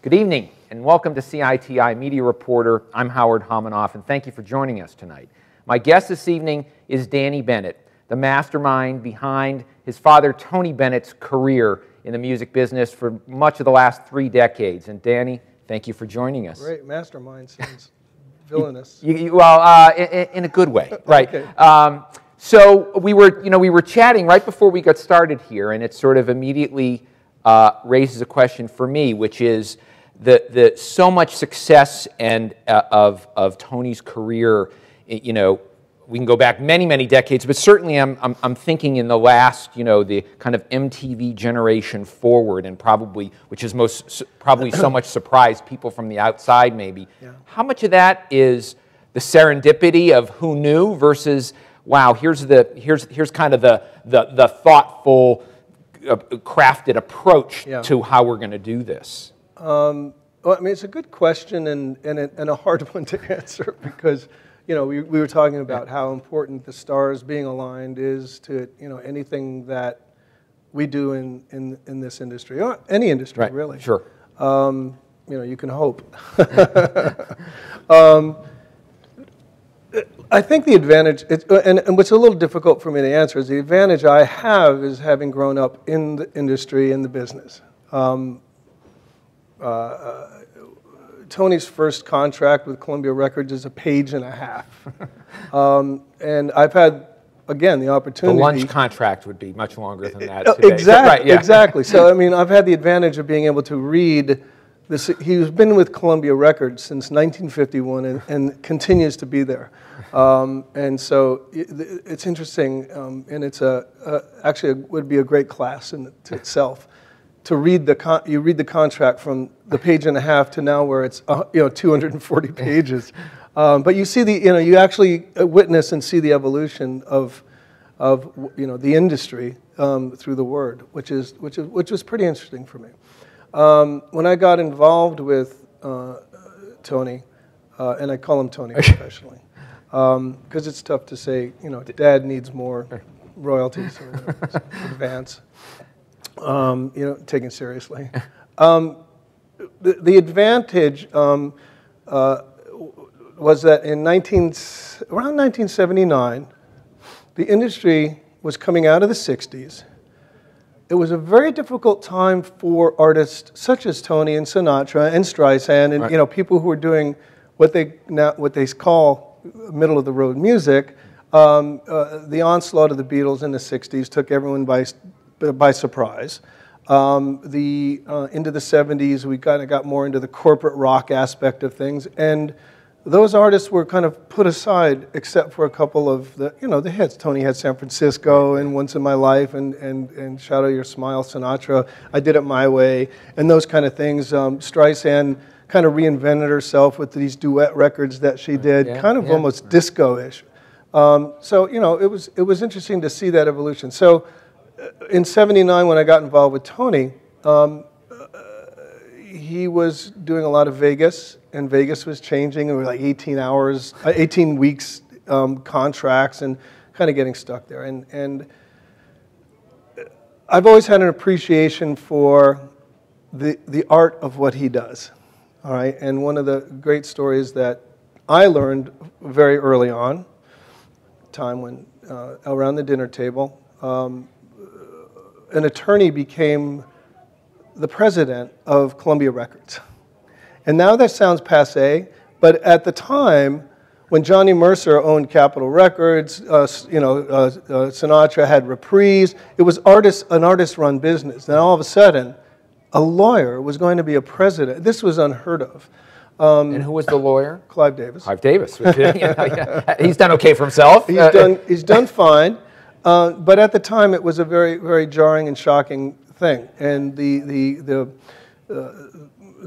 Good evening, and welcome to CITI Media Reporter. I'm Howard Homanoff, and thank you for joining us tonight. My guest this evening is Danny Bennett, the mastermind behind his father Tony Bennett's career in the music business for much of the last 3 decades. And Danny, thank you for joining us. Great, mastermind sounds villainous. Well, in a good way, right? Okay. So we were chatting right before we got started here, and it sort of immediately raises a question for me, which is the so much success and of Tony's career. You know, we can go back many decades, but certainly I'm thinking in the last, the kind of MTV generation forward, and probably which has probably so much surprised people from the outside maybe. Yeah. How much of that is the serendipity of who knew versus wow, here's kind of the thoughtful, crafted approach to how we're going to do this? Well, I mean, it's a good question and a hard one to answer because, we were talking about how important the stars being aligned is to, anything that we do in this industry, or any industry, right. Really. Sure. You can hope. I think the advantage, and what's a little difficult for me to answer, is the advantage I have is having grown up in the industry, in the business. Tony's first contract with Columbia Records is a page and a half. And I've had, again, the opportunity. The lunch contract would be much longer than that today. Exactly, Right, yeah. Exactly. So, I mean, I've had the advantage of being able to read this. He's been with Columbia Records since 1951 and continues to be there. And so it's interesting, and it's actually would be a great class in itself. To read you read the contract from the page and a half to now where it's 240 pages, but you see you actually witness and see the evolution of the industry through the word, which was pretty interesting for me. When I got involved with Tony, and I call him Tony professionally, because it's tough to say Dad needs more royalties or whatever, advance. Taken seriously. The advantage was that around 1979, the industry was coming out of the 60s. It was a very difficult time for artists such as Tony and Sinatra and Streisand and right. People who were doing what they call middle of the road music. The onslaught of the Beatles in the 60s took everyone by surprise. Into the 70s, we kind of got more into the corporate rock aspect of things, and those artists were kind of put aside, except for a couple of the hits. Tony had San Francisco and Once in My Life and Shadow Your Smile, Sinatra, I Did It My Way, and those kind of things. Streisand kind of reinvented herself with these duet records that she did, almost disco-ish. So it was interesting to see that evolution. So in '79, when I got involved with Tony, he was doing a lot of Vegas, and Vegas was changing. It was like 18 weeks contracts, and kind of getting stuck there. And I've always had an appreciation for the art of what he does. All right, and one of the great stories that I learned very early on, time when around the dinner table. An attorney became the president of Columbia Records. And now that sounds passé, but at the time, when Johnny Mercer owned Capitol Records, Sinatra had Reprise, it was an artist-run business. Then all of a sudden, a lawyer was going to be a president. This was unheard of. And who was the lawyer? Clive Davis. Clive Davis. Yeah. He's done okay for himself. He's done fine. But at the time, it was a very, very jarring and shocking thing, and the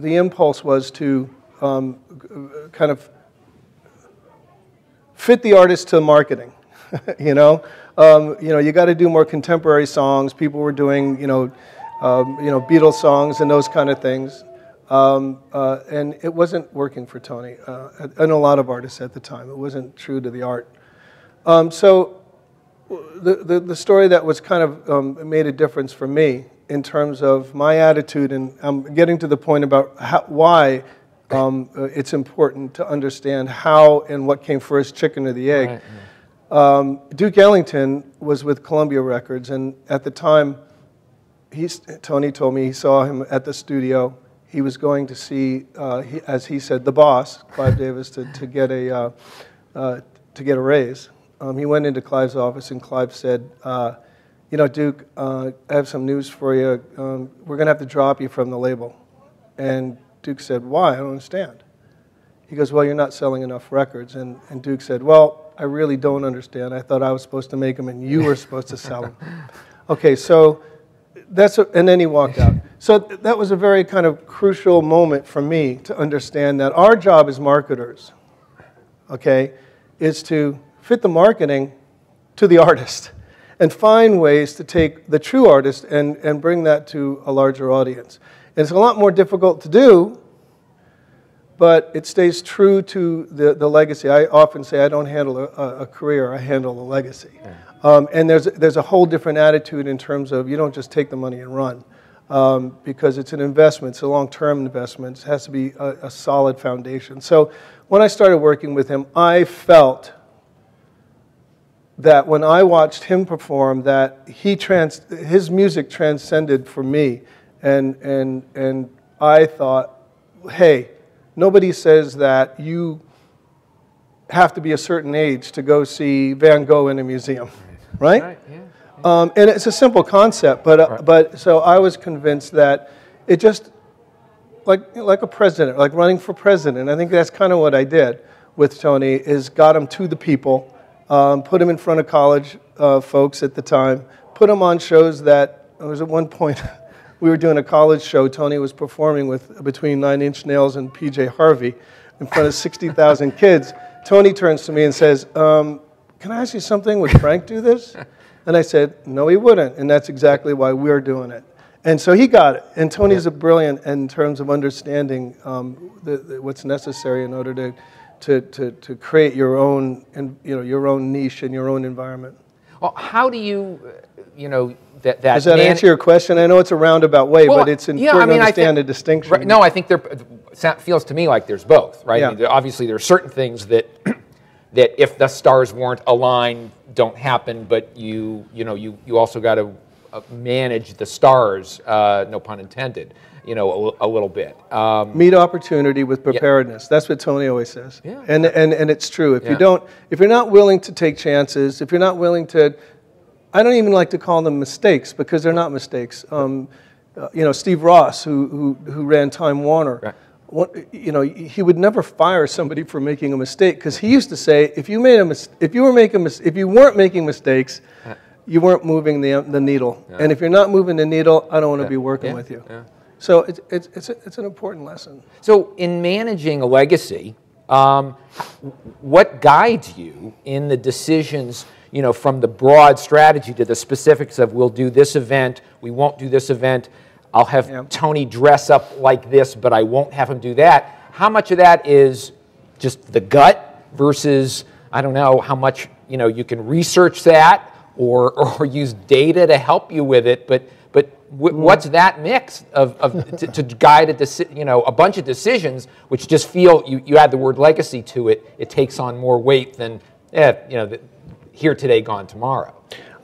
impulse was to kind of fit the artist to marketing. You got to do more contemporary songs. People were doing Beatles songs and those kind of things, and it wasn't working for Tony and a lot of artists at the time. It wasn't true to the art. So the story that was kind of made a difference for me in terms of my attitude, and I'm getting to the point about why it's important to understand how and what came first, chicken or the egg. Right. Duke Ellington was with Columbia Records, and at the time, Tony told me he saw him at the studio. He was going to see, as he said, the boss, Clive Davis, to get a raise. He went into Clive's office, and Clive said, you know, Duke, I have some news for you. We're going to have to drop you from the label. And Duke said, why? I don't understand. He goes, well, you're not selling enough records. And Duke said, well, I really don't understand. I thought I was supposed to make them, and you were supposed to sell them. Okay, so and then he walked out. So that was a very kind of crucial moment for me to understand that our job as marketers, okay, is to fit the marketing to the artist and find ways to take the true artist and bring that to a larger audience. And it's a lot more difficult to do, but it stays true to the legacy. I often say I don't handle a career, I handle a legacy. Yeah. And there's a whole different attitude in terms of you don't just take the money and run, because it's an investment, it's a long-term investment. It has to be a solid foundation. So when I started working with him, I felt that when I watched him perform, that his music transcended for me, and I thought, hey, nobody says that you have to be a certain age to go see Van Gogh in a museum, right? Right, yeah. And it's a simple concept, but so I was convinced that it just like a president, like running for president. I think that's kind of what I did with Tony, is got him to the people. Put him in front of college folks at the time, put him on shows that, it was at one point, we were doing a college show, Tony was performing with between 9 Inch Nails and PJ Harvey in front of 60,000 kids. Tony turns to me and says, can I ask you something, would Frank do this? And I said, no, he wouldn't, and that's exactly why we're doing it. And so he got it, and Tony's a brilliant in terms of understanding what's necessary in order to create your own, your own niche and your own environment. Well, how do you, that does that answer your question? I know it's a roundabout way, but it's important to understand the distinction. Right, no, I think it feels to me like there's both, right? Yeah. I mean, obviously, there are certain things that if the stars weren't aligned, don't happen, but you also got to manage the stars, no pun intended. A little bit. Meet opportunity with preparedness. Yeah. That's what Tony always says. Yeah. And it's true. If you're not willing to take chances, if you're not willing to, I don't even like to call them mistakes because they're not mistakes. Steve Ross, who ran Time Warner, right. He would never fire somebody for making a mistake because he used to say, if you weren't making mistakes, you weren't moving the needle. Yeah. And if you're not moving the needle, I don't want to be working with you. Yeah. So it's an important lesson. So in managing a legacy, what guides you in the decisions, from the broad strategy to the specifics of we'll do this event, we won't do this event, I'll have Tony dress up like this, but I won't have him do that. How much of that is just the gut versus, I don't know, how much, you can research that or use data to help you with it, but what's that mix to guide a bunch of decisions which just feel you add the word legacy to it, it takes on more weight than here today, gone tomorrow.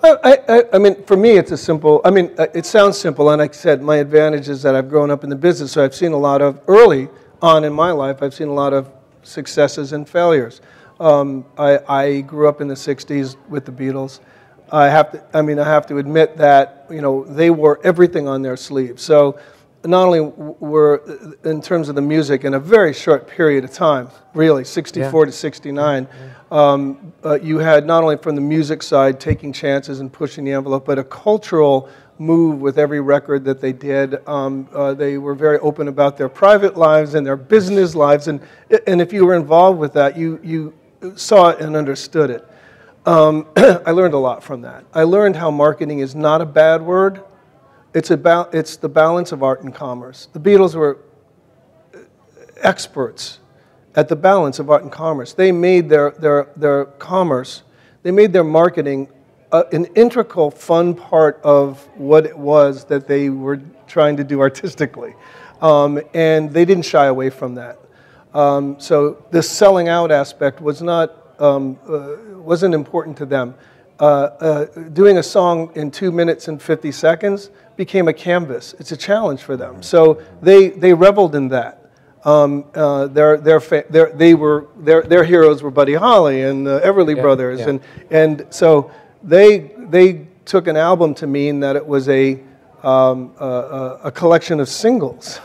I mean, for me, it's it sounds simple, and like I said, my advantage is that I've grown up in the business, so I've seen a lot of, early on in my life, I've seen a lot of successes and failures. I grew up in the 60s with the Beatles. I have to admit that, they wore everything on their sleeves. So not only were, in terms of the music, in a very short period of time, really, 64 to 69, you had not only from the music side taking chances and pushing the envelope, but a cultural move with every record that they did. They were very open about their private lives and their business lives, and if you were involved with that, you saw it and understood it. I learned a lot from that. I learned how marketing is not a bad word. It's the balance of art and commerce. The Beatles were experts at the balance of art and commerce. They made their commerce, they made their marketing an integral, fun part of what it was that they were trying to do artistically. And they didn't shy away from that. So the selling out aspect was wasn't important to them. Doing a song in 2 minutes and 50 seconds became a canvas. It's a challenge for them. So they reveled in that. Their heroes were Buddy Holly and the Everly Brothers, and so they took an album to mean that it was a collection of singles,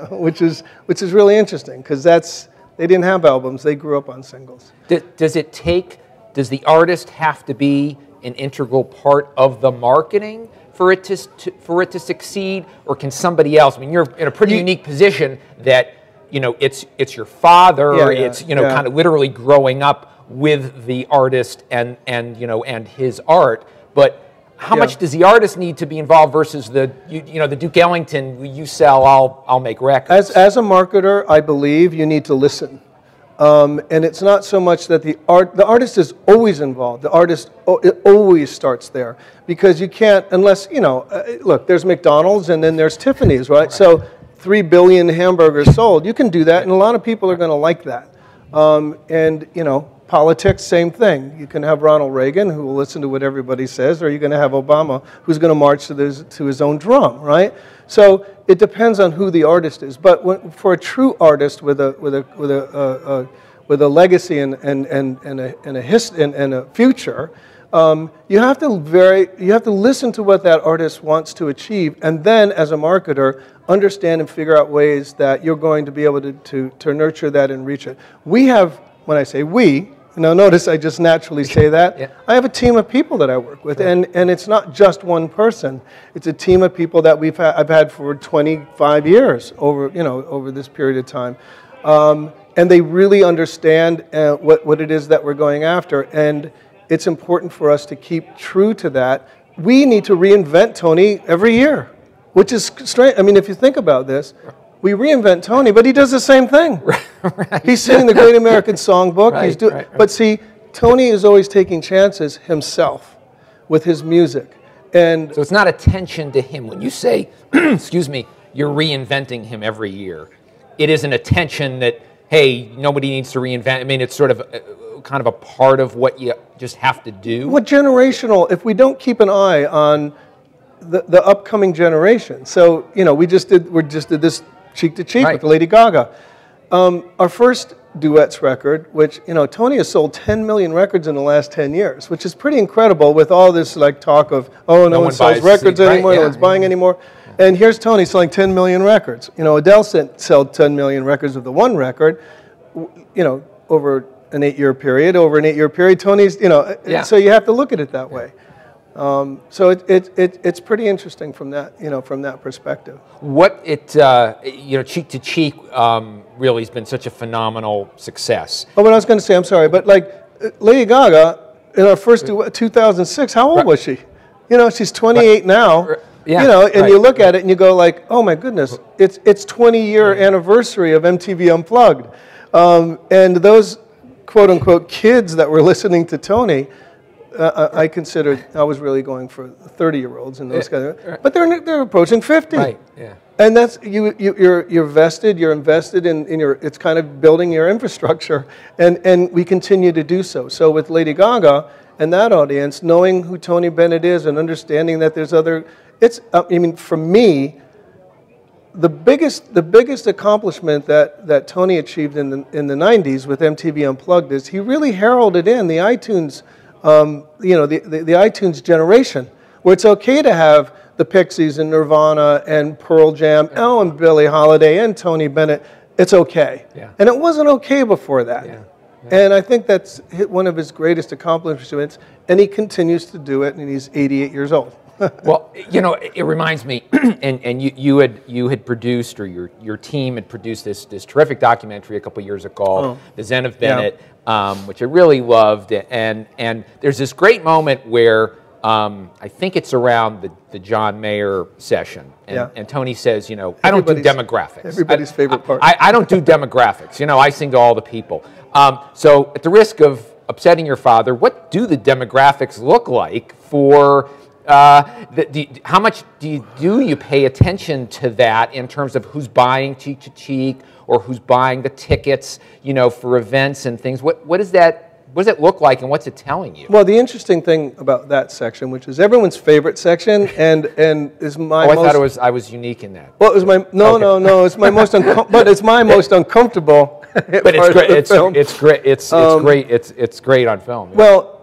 which is really interesting because they didn't have albums; they grew up on singles. Does the artist have to be an integral part of the marketing for it to succeed, or can somebody else? I mean, you're in a pretty unique position that it's your father. It's kind of literally growing up with the artist and his art. But how much does the artist need to be involved versus the Duke Ellington? You sell, I'll make records. As a marketer, I believe you need to listen. And it's not so much that the artist is always involved. The artist, it always starts there because you can't, unless, look, there's McDonald's and then there's Tiffany's, right? So 3 billion hamburgers sold. You can do that, and a lot of people are going to like that. Politics, same thing. You can have Ronald Reagan, who will listen to what everybody says, or you're going to have Obama, who's going to march to his own drum, right? So it depends on who the artist is. But for a true artist with a legacy and a future, you have to listen to what that artist wants to achieve, and then as a marketer, understand and figure out ways that you're going to be able to nurture that and reach it. We have, when I say we, notice I just naturally say that. I have a team of people that I work with, and it's not just one person. It's a team of people that I've had for 25 years over this period of time, and they really understand what it is that we're going after, and it's important for us to keep true to that. We need to reinvent Tony every year, which is strange. I mean, if you think about this, we reinvent Tony, but he does the same thing. Right. He's singing the Great American Songbook. Right. But see, Tony is always taking chances himself with his music. And so it's not attention to him. When you say, excuse me, you're reinventing him every year, it is an attention that, hey, nobody needs to reinvent. I mean, it's sort of kind of a part of what you just have to do. What generational, if we don't keep an eye on the upcoming generation. So, we just did this Cheek to Cheek with Lady Gaga. Our first duets record, which, Tony has sold 10 million records in the last 10 years, which is pretty incredible with all this talk of, oh, no one sells records anymore, no one's buying anymore. And here's Tony selling 10 million records. Adele sold 10 million records of the one record, over an 8-year period. Over an 8-year period, Tony's, so you have to look at it that way. So it's pretty interesting from that perspective. Cheek to Cheek really has been such a phenomenal success. Oh, what I was going to say, I'm sorry, but Lady Gaga in our first 2006, how old was she? She's 28 now. And you look at it and you go oh my goodness, it's 20-year anniversary of MTV Unplugged, and those quote unquote kids that were listening to Tony. I considered I was really going for 30-year-olds and those guys, but they're approaching 50. Right. Yeah. And that's you're vested. You're invested in your. It's kind of building your infrastructure, and we continue to do so. So with Lady Gaga and that audience, knowing who Tony Bennett is and understanding that there's other. It's. For me, the biggest accomplishment that Tony achieved in the '90s with MTV Unplugged is he really heralded in the iTunes. The iTunes generation, where it's okay to have the Pixies and Nirvana and Pearl Jam, and Billie Holiday and Tony Bennett. It's okay. Yeah. And it wasn't okay before that. Yeah. Yeah. And I think that's one of his greatest accomplishments, and he continues to do it, and he's 88 years old. Well, it reminds me, and you had produced, or your team had produced this terrific documentary a couple years ago, The Zen of Bennett, which I really loved, and there's this great moment where I think it's around the John Mayer session, and Tony says, I don't do demographics. Everybody's favorite part. I don't do demographics. I sing to all the people. So at the risk of upsetting your father, what do the demographics look like for, how much do you pay attention to that in terms of who's buying Cheek to Cheek or who's buying the tickets, you know, for events and things? What does it look like, and what's it telling you? Well, the interesting thing about that section, which is everyone's favorite section, and is my I thought I was unique in that. Well, it was my no. It's my most but it's my most uncomfortable. But it's great. It's great. It's great. It's great on film. Yeah. Well,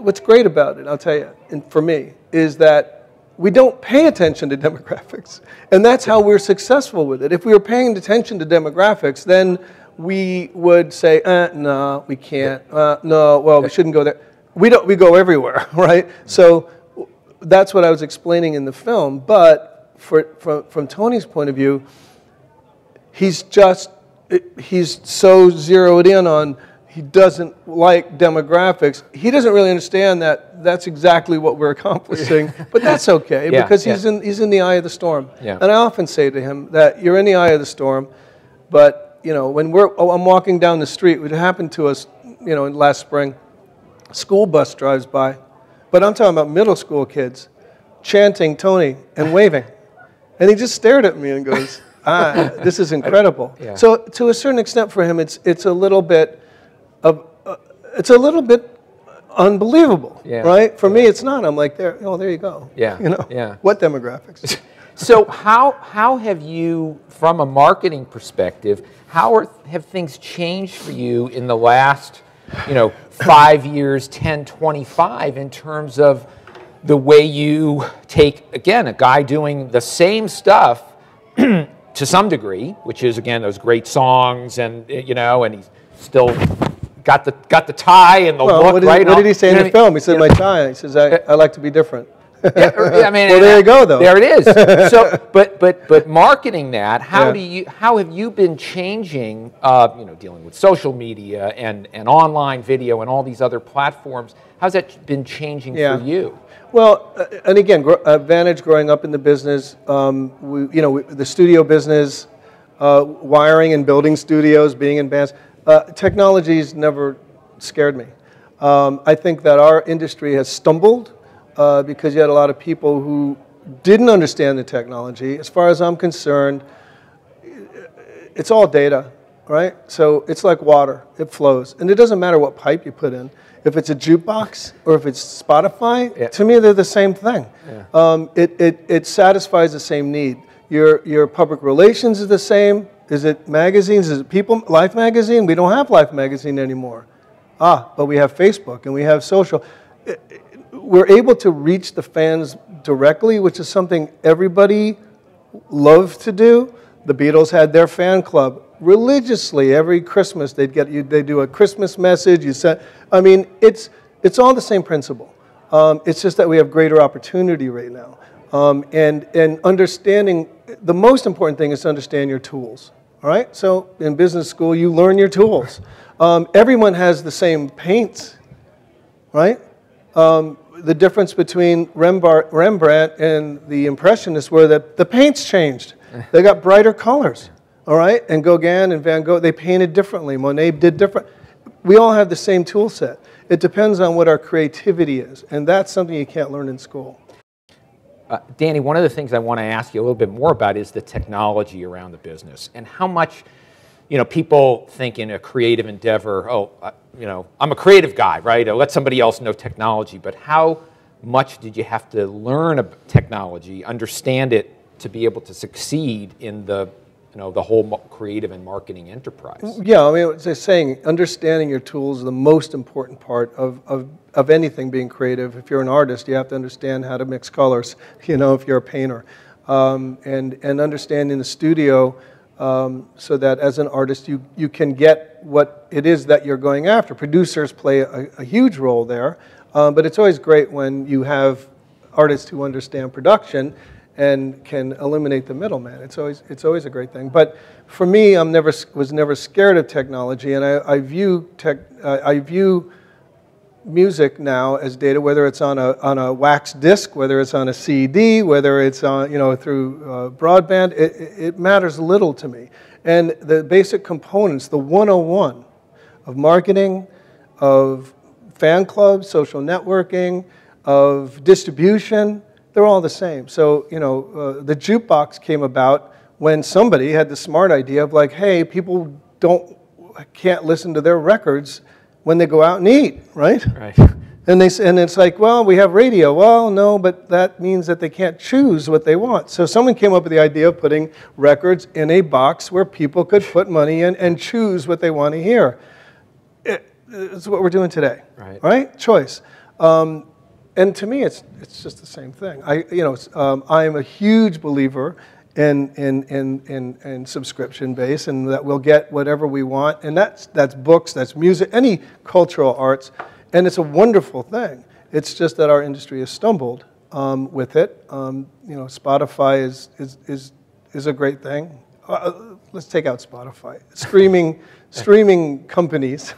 what's great about it, I'll tell you, and for me, is that we don't pay attention to demographics, and that's how we're successful with it. If we were paying attention to demographics, then we would say, no, we can't. No, well, we shouldn't go there. We go everywhere, right? So that's what I was explaining in the film. But from Tony's point of view, he's so zeroed in on he doesn't like demographics. He doesn't really understand that that's exactly what we're accomplishing. But that's okay because he's in the eye of the storm. Yeah. And I often say to him that you're in the eye of the storm, but you know, when I'm walking down the street, it happened to us, you know, last spring. School bus drives by, but I'm talking about middle school kids chanting Tony and waving, and he just stared at me and goes, "This is incredible." Yeah. So to a certain extent, for him, it's a little bit unbelievable, right? For me, it's not. I'm like, there you go. Yeah. You know. Yeah. What demographics? So how have you, from a marketing perspective, have things changed for you in the last, 5 years, 10, 25, in terms of the way you take, again, a guy doing the same stuff to some degree, which is, again, those great songs and, and he's still got the tie and the look, right? What did he say in the film? He said, my tie. He says, I like to be different. Yeah, I mean, well, there you go, though. There it is. So, but marketing that, how have you been changing? Dealing with social media and online video and all these other platforms. How's that been changing for you? Well, and again, advantage growing up in the business, the studio business, wiring and building studios, being in bands. Technology's never scared me. I think that our industry has stumbled. Because you had a lot of people who didn't understand the technology. As far as I'm concerned, it's all data, right? So it's like water. It flows. And it doesn't matter what pipe you put in. If it's a jukebox or if it's Spotify, to me they're the same thing. Yeah. It satisfies the same need. Your public relations is the same. Is it magazines? Is it People? Life magazine? We don't have Life magazine anymore. But we have Facebook and we have social. We're able to reach the fans directly, which is something everybody loved to do. The Beatles had their fan club religiously every Christmas. They do a Christmas message. It's all the same principle. It's just that we have greater opportunity right now. And understanding, the most important thing is to understand your tools. All right. So in business school, you learn your tools. Everyone has the same paints, right? The difference between Rembrandt and the Impressionists were that the paints changed. They got brighter colors, all right? And Gauguin and Van Gogh, they painted differently. Monet did different. We all have the same tool set. It depends on what our creativity is, and that's something you can't learn in school. Danny, one of the things I want to ask you a little bit more about is the technology around the business and how much, people think in a creative endeavor, I'm a creative guy, right? I'll let somebody else know technology, but how much did you have to learn about technology, understand it to be able to succeed in the whole creative and marketing enterprise? Yeah, I mean, as I was saying, understanding your tools is the most important part of anything being creative. If you're an artist, you have to understand how to mix colors, if you're a painter. And understanding the studio, so that as an artist you can get what it is that you're going after. Producers play a huge role there, but it's always great when you have artists who understand production and can eliminate the middleman. It's always a great thing. But for me, was never scared of technology, and I view music now as data, whether it's on a wax disc, whether it's on a CD, whether it's on through broadband. It matters little to me. And the basic components, the 101 of marketing, of fan clubs, social networking, of distribution. They're all the same. So, the jukebox came about when somebody had the smart idea of like, hey, people can't listen to their records when they go out and eat, right? Right. And it's like, well, we have radio. Well, no, but that means that they can't choose what they want. So someone came up with the idea of putting records in a box where people could put money in and choose what they want to hear. It's what we're doing today, right? Choice. And to me, it's just the same thing. I am a huge believer in subscription base, and that we'll get whatever we want, and that's books, that's music, any cultural arts, and it's a wonderful thing. It's just that our industry has stumbled with it. Spotify is a great thing. Let's take out Spotify. Streaming companies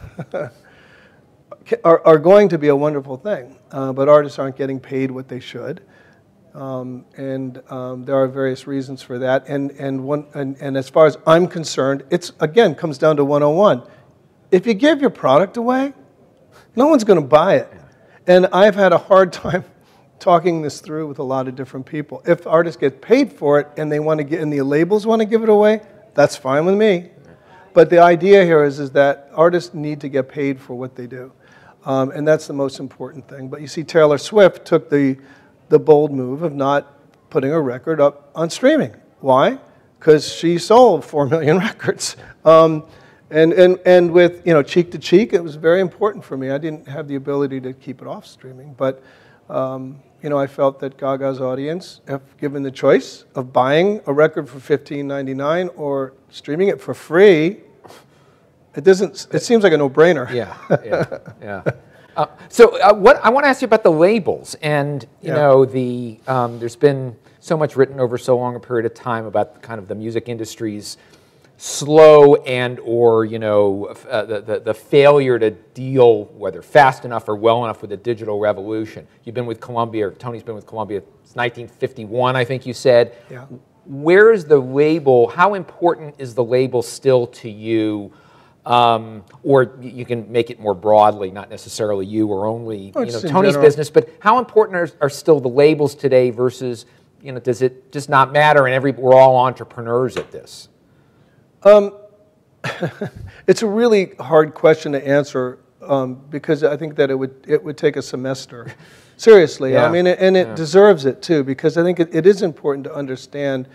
are going to be a wonderful thing, but artists aren't getting paid what they should. There are various reasons for that. And as far as I'm concerned, it's, again, comes down to 101. If you give your product away, no one's going to buy it. And I've had a hard time talking this through with a lot of different people. If artists get paid for it and and the labels want to give it away, that's fine with me. But the idea here is that artists need to get paid for what they do. And that's the most important thing. But you see, Taylor Swift took the bold move of not putting a record up on streaming. Why? Because she sold 4 million records. And with Cheek to Cheek, it was very important for me. I didn't have the ability to keep it off streaming, but I felt that Gaga's audience, if given the choice of buying a record for $15.99 or streaming it for free, it seems like a no-brainer. Yeah. So what I want to ask you about the labels, and there's been so much written over so long a period of time about kind of the music industry's slow or the failure to deal, whether fast enough or well enough, with the digital revolution. You've been with Columbia, or Tony's been with Columbia since 1951, I think you said. Yeah. Where is the label? How important is the label still to you? Or you can make it more broadly, not necessarily you or only Tony's business, but how important are still the labels today versus, does it just not matter and we're all entrepreneurs at this? It's a really hard question to answer because I think that it would take a semester. Seriously, yeah. I mean, and it deserves it too, because I think it is important to understand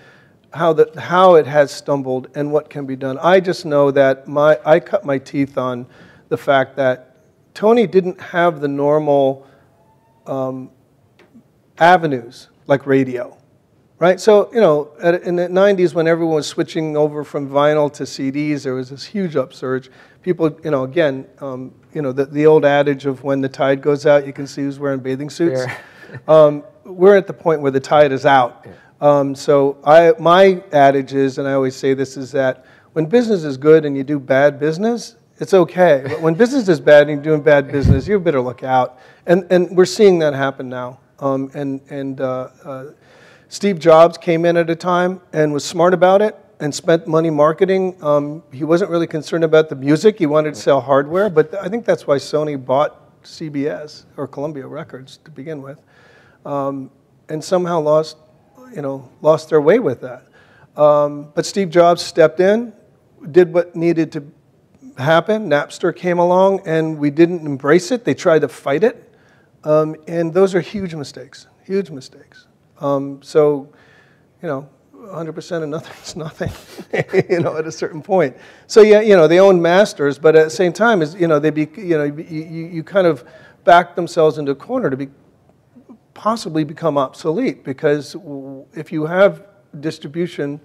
how it has stumbled and what can be done. I just know that I cut my teeth on the fact that Tony didn't have the normal avenues like radio, right? So, in the 90s when everyone was switching over from vinyl to CDs, there was this huge upsurge. People, the old adage of when the tide goes out, you can see who's wearing bathing suits. Yeah. We're at the point where the tide is out. Yeah. So my adage is, and I always say this, is that when business is good and you do bad business, it's okay. But when business is bad and you're doing bad business, you better look out. And we're seeing that happen now. Steve Jobs came in at a time and was smart about it and spent money marketing. He wasn't really concerned about the music. He wanted to sell hardware. But I think that's why Sony bought CBS or Columbia Records to begin with, and somehow lost their way with that. But Steve Jobs stepped in, did what needed to happen. Napster came along, and we didn't embrace it. They tried to fight it, and those are huge mistakes, huge mistakes. 100% of nothing's nothing, at a certain point. So yeah, they own masters, but at the same time, you kind of back themselves into a corner to possibly become obsolete, because if you have distribution,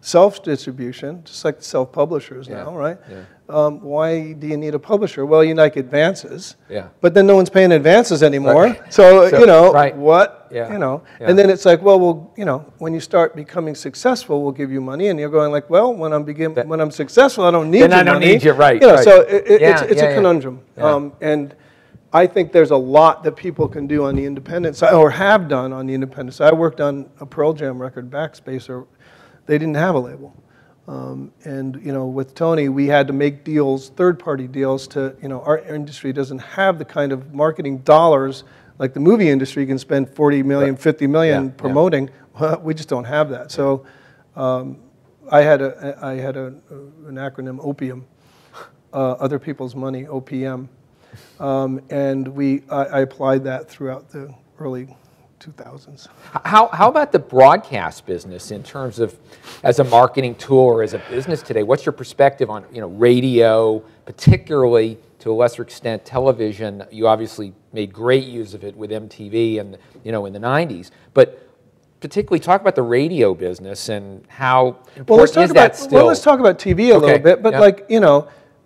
self-distribution, just like self-publishers now, right? Yeah. Why do you need a publisher? Well, you like advances, but then no one's paying advances anymore. Right. So what? Yeah. Yeah. And then it's like, well, when you start becoming successful, we'll give you money, and you're going like, well, when I'm successful, I don't need your money. Then I don't need you, right? So it's a conundrum, and I think there's a lot that people can do on the independent side, or have done on the independent side. I worked on a Pearl Jam record, Backspacer. They didn't have a label. And with Tony, we had to make deals, third-party deals to, our industry doesn't have the kind of marketing dollars like the movie industry can spend 40 million, 50 million promoting. Well, we just don't have that. So I had an acronym, OPIUM, Other People's Money, OPM. And I applied that throughout the early 2000s. How about the broadcast business in terms of as a marketing tool or as a business today? What's your perspective on radio, particularly to a lesser extent television? You obviously made great use of it with MTV and in the 90s, but particularly talk about the radio business and how important is that still? Well, let's talk about TV a little bit, but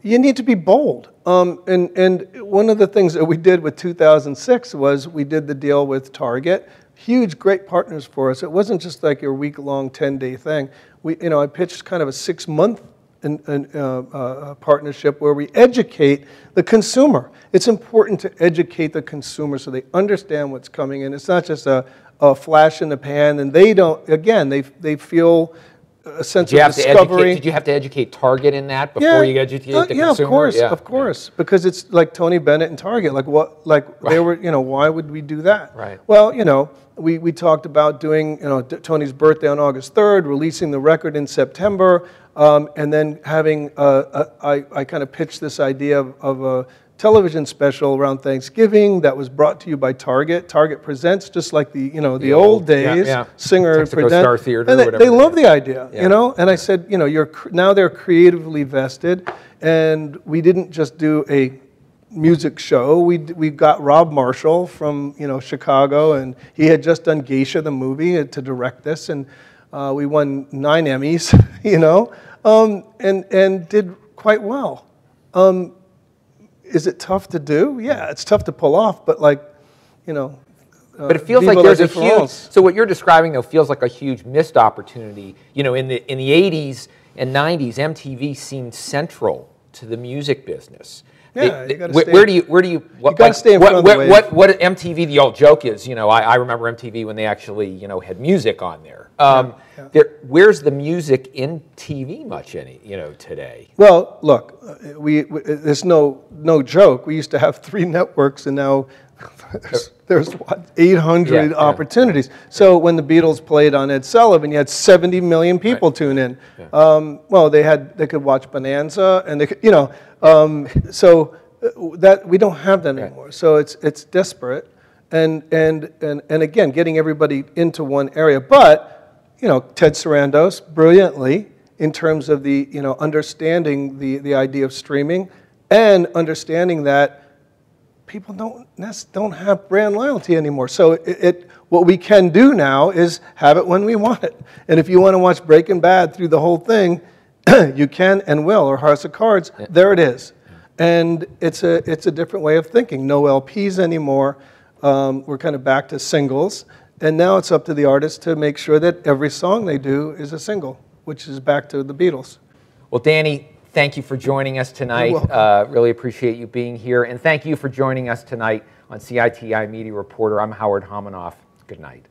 you need to be bold. And one of the things that we did with 2006 was we did the deal with Target. Huge, great partners for us. It wasn't just like your week-long, 10-day thing. I pitched kind of a 6-month partnership where we educate the consumer. It's important to educate the consumer so they understand what's coming in. It's not just a flash in the pan, and they don't. Again, they feel a sense of discovery. Did you have to educate Target in that before you educate the consumer? Of course, because it's like Tony Bennett and Target. They were, why would we do that? Right. Well, we talked about doing, Tony's birthday on August 3rd, releasing the record in September, and then having, I kind of pitched this idea of a television special around Thanksgiving that was brought to you by Target. Target Presents, just like the old days. Singer presents. Star Theater, and whatever. they love the idea, And I said, now they're creatively vested, and we didn't just do a music show. We got Rob Marshall from Chicago, and he had just done Geisha the movie to direct this, and we won 9 Emmys, and did quite well. Is it tough to do? Yeah, it's tough to pull off, but but it feels like there's a huge. So what you're describing though feels like a huge missed opportunity. In the 80s and 90s, MTV seemed central to the music business. Yeah, where do you? You got to stay in front of the wave. What MTV? The old joke is, I remember MTV when they actually, had music on there. Where's the music in TV much today? Well, look, there's no joke. We used to have 3 networks, and now there's what, 800 opportunities. So when the Beatles played on Ed Sullivan, you had 70 million people tune in. Well, they could watch Bonanza, and they could, so that we don't have that anymore. So it's desperate, and again, getting everybody into one area. But Ted Sarandos brilliantly in terms of the understanding the idea of streaming and understanding that people don't have brand loyalty anymore. So what we can do now is have it when we want it. And if you want to watch Breaking Bad through the whole thing, you can and will, or House of Cards. There it is. And it's a different way of thinking. No LPs anymore. We're kind of back to singles. And now it's up to the artists to make sure that every song they do is a single, which is back to the Beatles. Well, Danny, thank you for joining us tonight. You're welcome. Really appreciate you being here. And thank you for joining us tonight on CITI Media Reporter. I'm Howard Homanoff. Good night.